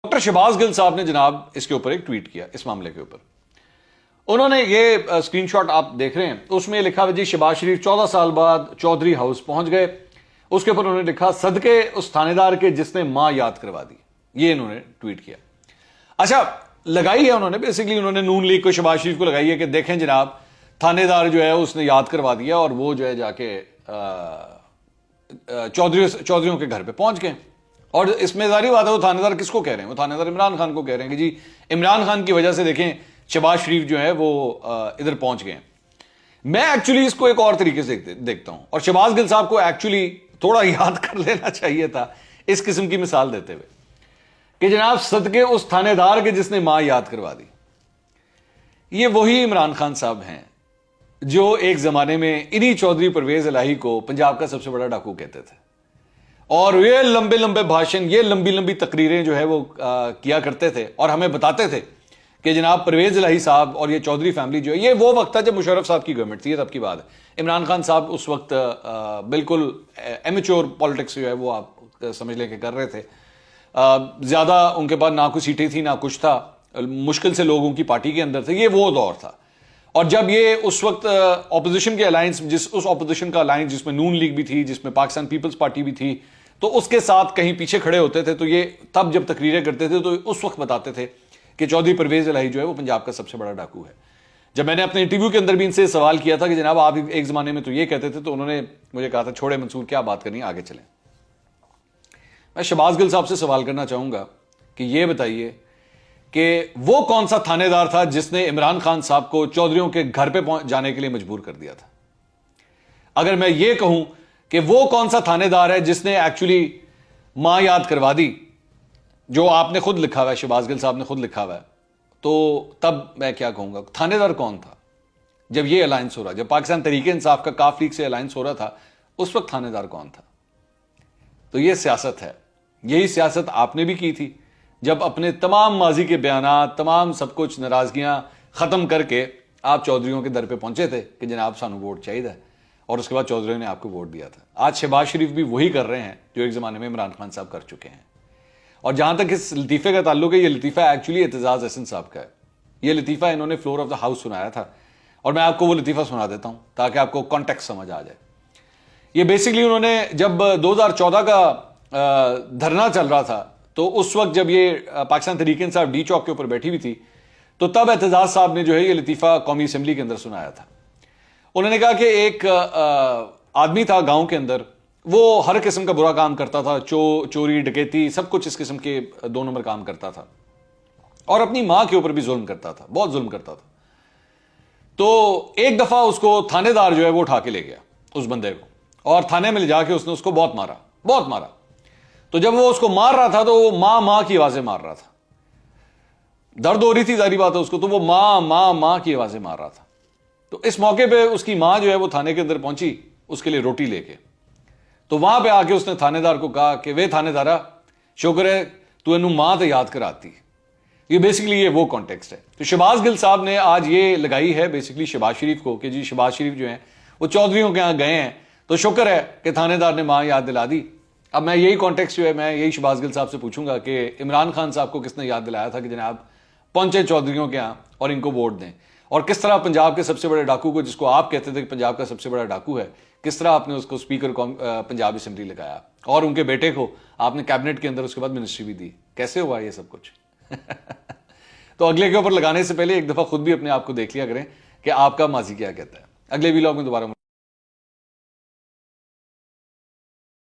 Doctor Shahbaz Gill साहब ने जनाब इसके ऊपर एक ट्वीट किया इस मामले के ऊपर। उन्होंने ये स्क्रीनशॉट आप देख रहे हैं, उसमें लिखा हुआ जी शहबाज शरीफ 14 साल बाद चौधरी हाउस पहुंच गए। उसके ऊपर उन्होंने लिखा सदके उस थानेदार के जिसने मां याद करवा दी। ये इन्होंने ट्वीट किया। अच्छा, लगाई है उन्होंने, बेसिकली उन्होंने नून लीग को शहबाज शरीफ को लगाई है कि देखें जनाब थानेदार जो है उसने याद करवा दिया और वो जो है जाके चौधरियों के घर पे पहुंच गए। और इसमें जारी बात है, वो थानेदार किसको कह रहे हैं? वो थानेदार इमरान खान को कह रहे हैं कि जी इमरान खान की वजह से देखें शहबाज शरीफ जो है वो इधर पहुंच गए। मैं एक्चुअली इसको एक और तरीके से देखता हूं, और शहबाज गिल साहब को एक्चुअली थोड़ा याद कर लेना चाहिए था इस किस्म की मिसाल देते हुए कि जनाब सदके उस थानेदार के जिसने मां याद करवा दी। ये वही इमरान खान साहब हैं जो एक जमाने में इन्हीं चौधरी परवेज इलाही को पंजाब का सबसे बड़ा डाकू कहते थे, और ये लंबे लंबे भाषण, ये लंबी लंबी तकरीरें जो है वो किया करते थे और हमें बताते थे कि जनाब परवेज इलाही साहब और ये चौधरी फैमिली जो है, ये वो वक्त था जब मुशर्रफ साहब की गवर्नमेंट थी, तब की बात है। इमरान खान साहब उस वक्त बिल्कुल एमेच्योर पॉलिटिक्स जो है वो आप समझ लेके कर रहे थे। ज्यादा उनके पास ना कुछ सीटें थी ना कुछ था, मुश्किल से लोगों की पार्टी के अंदर थे। ये वो दौर था। और जब ये उस वक्त ऑपोजिशन के अलायंस, उस ऑपोजिशन का अलायंस जिसमें नून लीग भी थी, जिसमें पाकिस्तान पीपल्स पार्टी भी थी, तो उसके साथ कहीं पीछे खड़े होते थे। तो ये तब जब तकरीरें करते थे तो उस वक्त बताते थे कि चौधरी परवेज इलाही जो है वो पंजाब का सबसे बड़ा डाकू है। जब मैंने अपने इंटरव्यू के अंदर भी इनसे सवाल किया था कि जनाब आप एक जमाने में तो ये कहते थे, तो उन्होंने मुझे कहा था छोड़े मंसूर, क्या बात करनी, आगे चलें। मैं शहबाज गिल साहब से सवाल करना चाहूंगा कि ये बताइए कि वो कौन सा थानेदार था जिसने इमरान खान साहब को चौधरियों के घर पे जाने के लिए मजबूर कर दिया था? अगर मैं ये कहूं कि वो कौन सा थानेदार है जिसने एक्चुअली मां याद करवा दी, जो आपने खुद लिखा हुआ है, शहबाज गिल साहब ने खुद लिखा हुआ है, तो तब मैं क्या कहूंगा? थानेदार कौन था जब ये अलायंस हो रहा, जब पाकिस्तान तरीके इंसाफ का काफ लीग से अलायंस हो रहा था, उस वक्त थानेदार कौन था? तो ये सियासत है। यही सियासत आपने भी की थी जब अपने तमाम माजी के बयानात, तमाम सब कुछ नाराजगियां खत्म करके आप चौधरियों के दर पे पहुंचे थे कि जनाब सानू वोट चाहिए, और उसके बाद चौधरियों ने आपको वोट दिया था। आज शहबाज शरीफ भी वही कर रहे हैं जो एक जमाने में इमरान खान साहब कर चुके हैं। और जहां तक इस लतीफे का ताल्लुक है, ये लतीफा एक्चुअली एतजाज हसन साहब का है। ये लतीफा इन्होंने फ्लोर ऑफ द हाउस सुनाया था, और मैं आपको वो लतीफा सुना देता हूं ताकि आपको कॉन्टेक्स्ट समझ आ जाए। ये बेसिकली उन्होंने जब 2014 का धरना चल रहा था, तो उस वक्त जब ये पाकिस्तान तरीके इंसाफ डी चौक के ऊपर बैठी हुई थी, तो तब एतजाज साहब ने जो है ये लतीफा कौमी असेंबली के अंदर सुनाया था। उन्होंने कहा कि एक आदमी था गांव के अंदर, वो हर किस्म का बुरा काम करता था, चोरी डकैती सब कुछ इस किस्म के 2 नंबर काम करता था, और अपनी मां के ऊपर भी जुल्म करता था, बहुत जुल्म करता था। तो एक दफा उसको थानेदार जो है वो उठा के ले गया उस बंदे को, और थाने में ले जाके उसने उसको बहुत मारा। तो जब वो उसको मार रहा था तो वो मां की आवाजें मार रहा था। दर्द हो रही थी, जारी बात है उसको, तो वो मां की आवाजें मार रहा था। तो इस मौके पे उसकी मां जो है वो थाने के अंदर पहुंची उसके लिए रोटी लेके। तो वहां पे आके उसने थानेदार को कहा कि वे थानेदारा, शुक्र है तू इनू मां तो याद कराती। ये बेसिकली ये वो कॉन्टेक्स्ट है। तो शहबाज गिल साहब ने आज ये लगाई है बेसिकली शहबाज शरीफ को कि जी शहबाज शरीफ जो है वो चौधरियों के यहां गए हैं, तो शुक्र है कि थानेदार ने मां याद दिला दी। अब मैं यही कॉन्टेक्स्ट जो है, मैं यही शहबाज गिल साहब से पूछूंगा कि इमरान खान साहब को किसने याद दिलाया था कि जनाब पहुंचे चौधरियों के यहां और इनको वोट दें, और किस तरह पंजाब के सबसे बड़े डाकू को, जिसको आप कहते थे कि पंजाब का सबसे बड़ा डाकू है, किस तरह आपने उसको स्पीकर पंजाब असेंबली लगाया, और उनके बेटे को आपने कैबिनेट के अंदर उसके बाद मिनिस्ट्री भी दी। कैसे हुआ ये सब कुछ? तो अगले के ऊपर लगाने से पहले एक दफा खुद भी अपने आप को देख लिया करें कि आपका माजी क्या कहता है। अगले वीलॉग में दोबारा